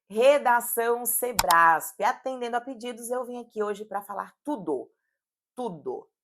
Redação Sebrasp. Atendendo a pedidos, eu vim aqui hoje para falar tudo,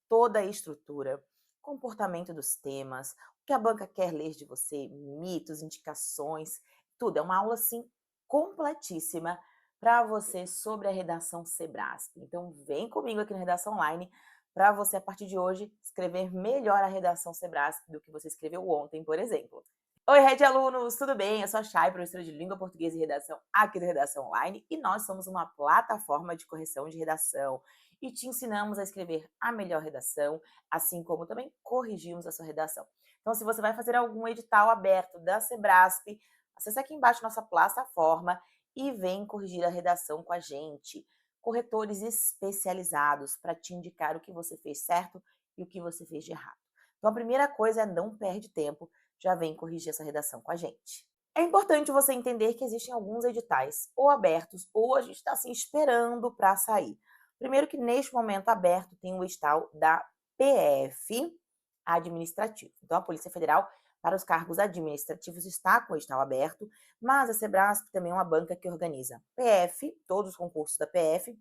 toda a estrutura, comportamento dos temas, o que a banca quer ler de você, mitos, indicações, tudo. É uma aula, assim, completíssima para você sobre a redação Sebrasp. Então, vem comigo aqui na Redação Online para você, a partir de hoje, escrever melhor a redação Sebrasp do que você escreveu ontem, por exemplo. Oi, Red Alunos, tudo bem? Eu sou a Chay, professora de Língua Portuguesa e Redação aqui do Redação Online, e nós somos uma plataforma de correção de redação e te ensinamos a escrever a melhor redação, assim como também corrigimos a sua redação. Então, se você vai fazer algum edital aberto da Sebrasp, acesse aqui embaixo nossa plataforma e vem corrigir a redação com a gente. Corretores especializados para te indicar o que você fez certo e o que você fez de errado. Então, a primeira coisa é não perde tempo, já vem corrigir essa redação com a gente. É importante você entender que existem alguns editais ou abertos ou a gente está assim esperando para sair. Primeiro que neste momento aberto tem o edital da PF administrativo. Então a Polícia Federal para os cargos administrativos está com o edital aberto, mas a Sebrasp também é uma banca que organiza PF, todos os concursos da PF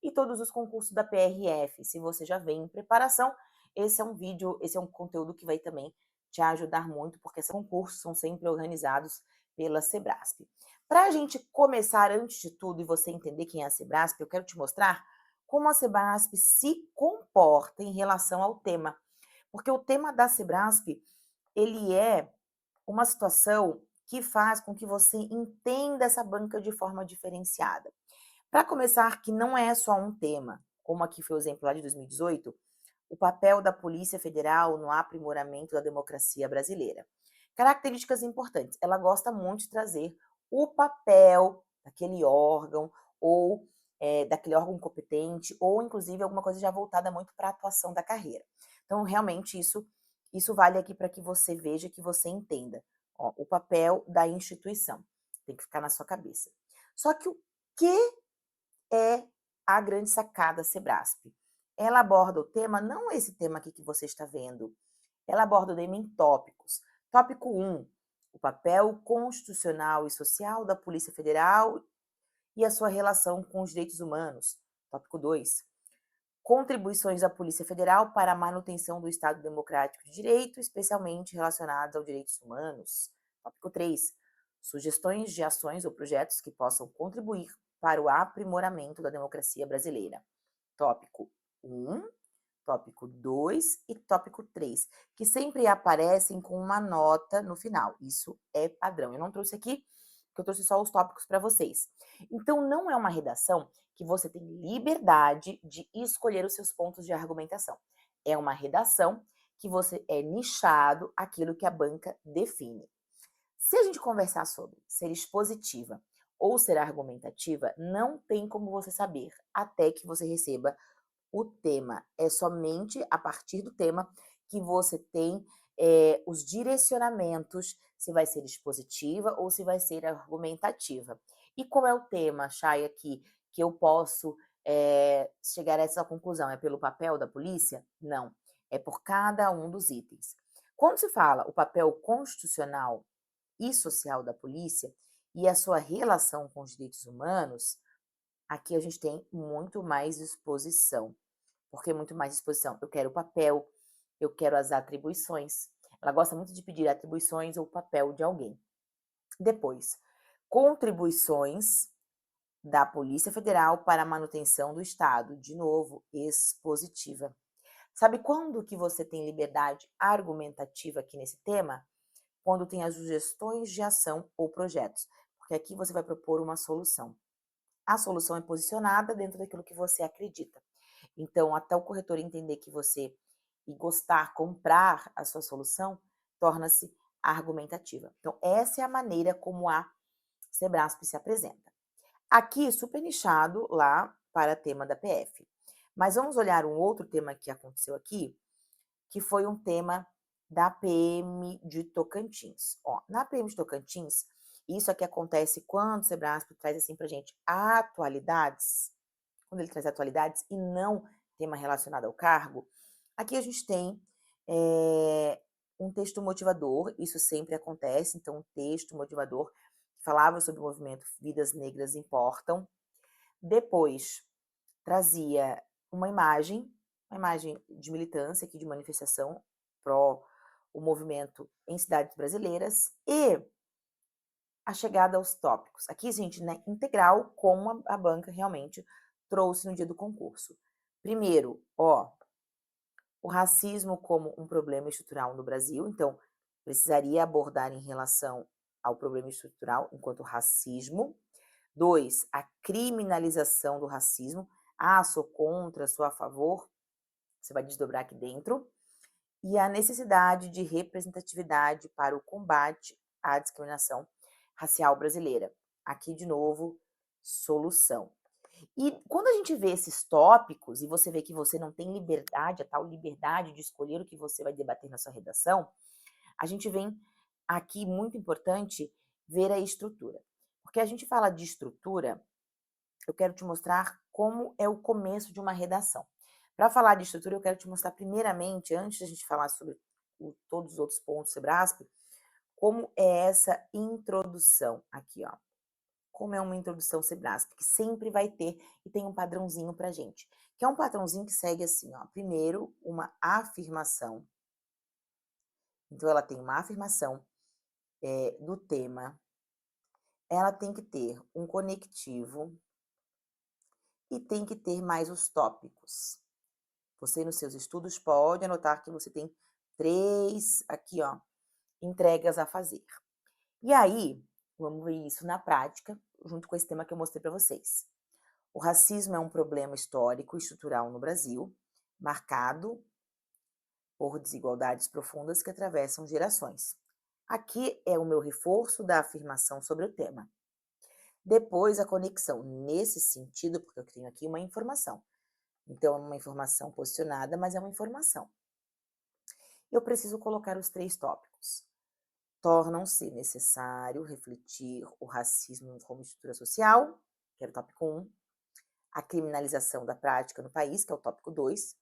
e todos os concursos da PRF. Se você já vem em preparação, esse é um conteúdo que vai também te ajudar muito, porque esses concursos são sempre organizados pela Sebrasp. Para a gente começar, antes de tudo, e você entender quem é a Sebrasp, eu quero te mostrar como a Sebrasp se comporta em relação ao tema. Porque o tema da Sebrasp, ele é uma situação que faz com que você entenda essa banca de forma diferenciada. Para começar, que não é só um tema, como aqui foi o exemplo lá de 2018, o papel da Polícia Federal no aprimoramento da democracia brasileira. Características importantes. Ela gosta muito de trazer o papel daquele órgão ou daquele órgão competente ou, inclusive, alguma coisa já voltada muito para a atuação da carreira. Então, realmente, isso vale aqui para que você veja, que você entenda. Ó, o papel da instituição. Tem que ficar na sua cabeça. Só que o que é a grande sacada Sebrasp? Ela aborda o tema, não esse tema aqui que você está vendo, ela aborda o tema em tópicos. Tópico 1, o papel constitucional e social da Polícia Federal e a sua relação com os direitos humanos. Tópico 2, contribuições da Polícia Federal para a manutenção do Estado Democrático de Direito, especialmente relacionadas aos direitos humanos. Tópico 3, sugestões de ações ou projetos que possam contribuir para o aprimoramento da democracia brasileira. Tópico 1, tópico 2 e tópico 3, que sempre aparecem com uma nota no final. Isso é padrão. Eu não trouxe aqui, porque eu trouxe só os tópicos para vocês. Então, não é uma redação que você tem liberdade de escolher os seus pontos de argumentação. É uma redação que você é nichado aquilo que a banca define. Se a gente conversar sobre ser expositiva ou ser argumentativa, não tem como você saber até que você receba o tema. É somente a partir do tema que você tem os direcionamentos, se vai ser expositiva ou se vai ser argumentativa. E qual é o tema, Chay, aqui, que eu posso chegar a essa conclusão? É pelo papel da polícia? Não. É por cada um dos itens. Quando se fala o papel constitucional e social da polícia e a sua relação com os direitos humanos, aqui a gente tem muito mais exposição. Por que muito mais exposição? Eu quero o papel, eu quero as atribuições. Ela gosta muito de pedir atribuições ou papel de alguém. Depois, contribuições da Polícia Federal para a manutenção do Estado. De novo, expositiva. Sabe quando que você tem liberdade argumentativa aqui nesse tema? Quando tem as sugestões de ação ou projetos. Porque aqui você vai propor uma solução. A solução é posicionada dentro daquilo que você acredita. Então, até o corretor entender que você e gostar, comprar a sua solução, torna-se argumentativa. Então, essa é a maneira como a Sebrasp se apresenta. Aqui, super nichado lá para tema da PF. Mas vamos olhar um outro tema que aconteceu aqui, que foi um tema da PM de Tocantins. Ó, na PM de Tocantins, isso aqui acontece quando o Sebrasp traz assim pra gente atualidades, quando ele traz atualidades e não tema relacionado ao cargo. Aqui a gente tem um texto motivador, isso sempre acontece, então um texto motivador que falava sobre o movimento Vidas Negras Importam. Depois, trazia uma imagem de militância, aqui de manifestação pró o movimento em cidades brasileiras e a chegada aos tópicos. Aqui, gente, né, integral, como a banca realmente trouxe no dia do concurso. Primeiro, o racismo como um problema estrutural no Brasil, então precisaria abordar em relação ao problema estrutural enquanto racismo. 2, a criminalização do racismo. Sou contra, sou a favor. Você vai desdobrar aqui dentro. E a necessidade de representatividade para o combate à discriminação racial brasileira. Aqui, de novo, solução. E quando a gente vê esses tópicos, e você vê que você não tem liberdade, a tal liberdade de escolher o que você vai debater na sua redação, a gente vem aqui, muito importante, ver a estrutura. Porque a gente fala de estrutura, eu quero te mostrar como é o começo de uma redação. Para falar de estrutura, eu quero te mostrar primeiramente, antes de a gente falar sobre todos os outros pontos do Sebrasp, como é essa introdução aqui, ó. Como é uma introdução Sebrasp, que sempre vai ter e tem um padrãozinho pra gente. Que é um padrãozinho que segue assim, ó. Primeiro, uma afirmação. Então, ela tem uma afirmação do tema. Ela tem que ter um conectivo e tem que ter mais os tópicos. Você, nos seus estudos, pode anotar que você tem 3, aqui, ó, entregas a fazer. E aí, vamos ver isso na prática, junto com esse tema que eu mostrei para vocês. O racismo é um problema histórico e estrutural no Brasil, marcado por desigualdades profundas que atravessam gerações. Aqui é o meu reforço da afirmação sobre o tema. Depois, a conexão nesse sentido, porque eu tenho aqui uma informação. Então, é uma informação posicionada, mas é uma informação. Eu preciso colocar os 3 tópicos. Tornam-se necessário refletir o racismo como estrutura social, que era o tópico 1, a criminalização da prática no país, que é o tópico 2,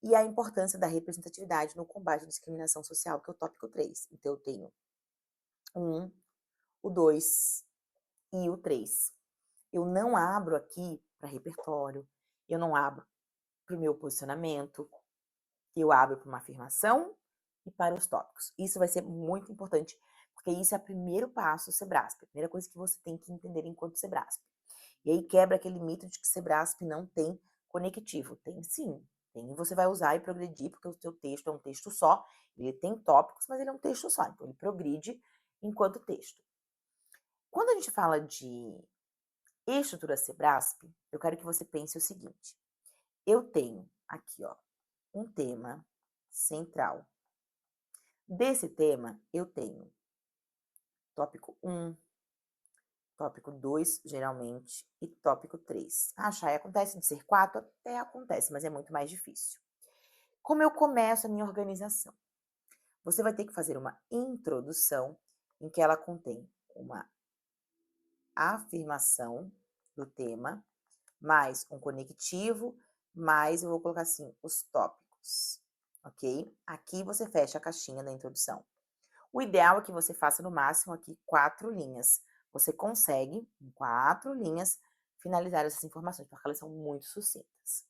e a importância da representatividade no combate à discriminação social, que é o tópico 3. Então, eu tenho o 1, o 2 e o 3. Eu não abro aqui para repertório, eu não abro para o meu posicionamento, eu abro para uma afirmação e para os tópicos. Isso vai ser muito importante, porque isso é o primeiro passo do Sebrasp, a primeira coisa que você tem que entender enquanto Sebrasp. E aí quebra aquele mito de que Sebrasp não tem conectivo. Tem sim, tem, e você vai usar e progredir, porque o seu texto é um texto só, ele tem tópicos, mas ele é um texto só, então ele progride enquanto texto. Quando a gente fala de estrutura Sebrasp, eu quero que você pense o seguinte, eu tenho aqui, ó, um tema central. Desse tema, eu tenho tópico 1, tópico 2, geralmente, e tópico 3. Chay, acontece de ser 4? Até acontece, mas é muito mais difícil. Como eu começo a minha organização? Você vai ter que fazer uma introdução em que ela contém uma afirmação do tema, mais um conectivo, mais eu vou colocar assim, os tópicos, ok? Aqui você fecha a caixinha da introdução. O ideal é que você faça no máximo aqui 4 linhas. Você consegue, em 4 linhas, finalizar essas informações, porque elas são muito sucintas.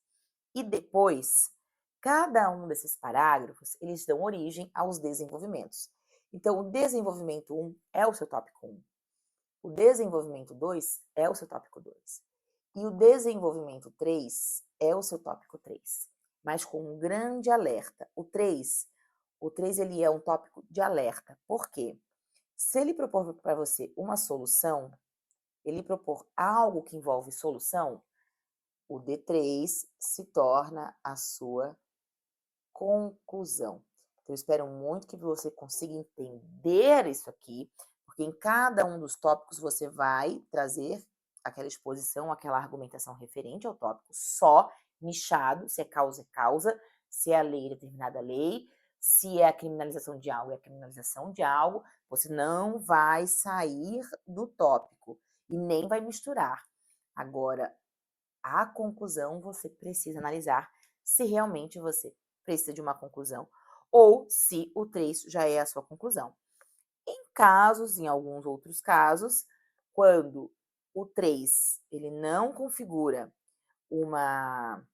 E depois, cada um desses parágrafos, eles dão origem aos desenvolvimentos. Então, o desenvolvimento 1 é o seu tópico 1. O desenvolvimento 2 é o seu tópico 2. E o desenvolvimento 3 é o seu tópico 3. Mas com um grande alerta. O 3 ele é um tópico de alerta. Por quê? Se ele propor para você uma solução, ele propor algo que envolve solução, o D3 se torna a sua conclusão. Então, eu espero muito que você consiga entender isso aqui, porque em cada um dos tópicos você vai trazer aquela exposição, aquela argumentação referente ao tópico só, nichado, se é causa, se é a lei, determinada lei, se é a criminalização de algo, é a criminalização de algo, você não vai sair do tópico e nem vai misturar. Agora, a conclusão você precisa analisar se realmente você precisa de uma conclusão ou se o 3 já é a sua conclusão. Em alguns outros casos, Quando o 3 ele não configura uma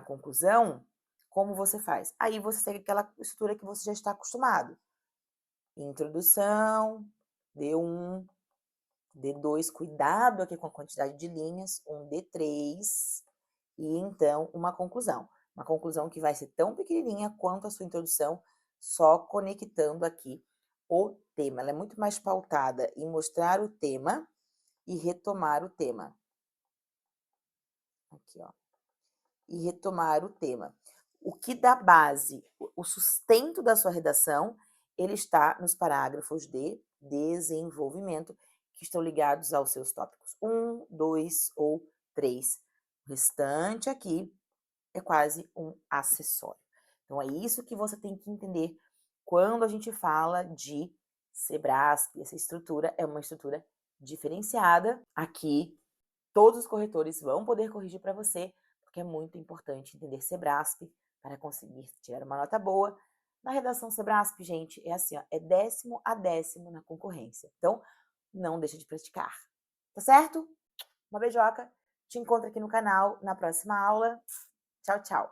conclusão, como você faz? Aí você segue aquela estrutura que você já está acostumado. Introdução, D1, D2, cuidado aqui com a quantidade de linhas, um D3, e então uma conclusão. Uma conclusão que vai ser tão pequenininha quanto a sua introdução, só conectando aqui o tema. Ela é muito mais pautada em mostrar o tema e retomar o tema. Aqui, ó. E retomar o tema. O que dá base, o sustento da sua redação, ele está nos parágrafos de desenvolvimento, que estão ligados aos seus tópicos 1, 2 ou 3. O restante aqui é quase um acessório. Então, é isso que você tem que entender quando a gente fala de Sebrasp. Essa estrutura é uma estrutura diferenciada. Aqui, todos os corretores vão poder corrigir para você, porque é muito importante entender Sebrasp para conseguir tirar uma nota boa. Na redação Sebrasp, gente, é assim, ó, é 10º a 10º na concorrência. Então, não deixa de praticar. Tá certo? Uma beijoca. Te encontro aqui no canal na próxima aula. Tchau, tchau.